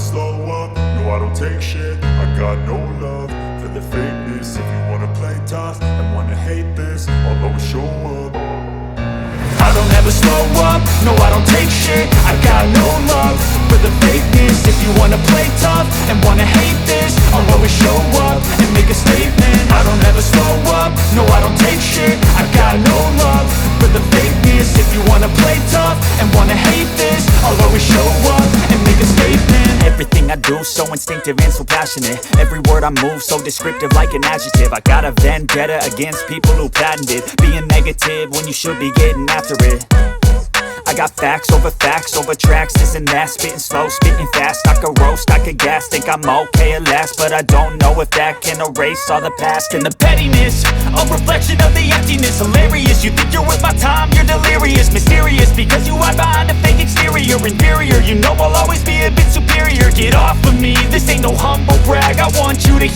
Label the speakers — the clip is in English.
Speaker 1: slow up, no I don't take shit. I got no love for the fakeness. If you wanna play tough and wanna hate this, I'll always show up.
Speaker 2: I don't ever slow up, no I don't take shit. I got no love for the fakeness. If you wanna play tough and wanna hate this, I'll always show up and make a statement. I don't ever slow up, no I don't take shit. I got no love for the fakeness. If you wanna play tough and wanna hate this, I'll always show up and make a statement.
Speaker 3: Everything I do so instinctive and so passionate. Every word I move so descriptive like an adjective. I got a vendetta against people who patented being negative when you should be getting after it. I got facts over tracks, this and that. Spitting slow, spitting fast. I could roast, I could gas. Think I'm okay at last, but I don't know if that can erase all the past. And the pettiness, a reflection of the emptiness. Hilarious, you think you're worth my time, you're delirious. Mysterious, because you hide behind a fake exterior. Inferior, you know I'll always be a bit superior. Get off of me, this ain't no humble brag. I want you to hear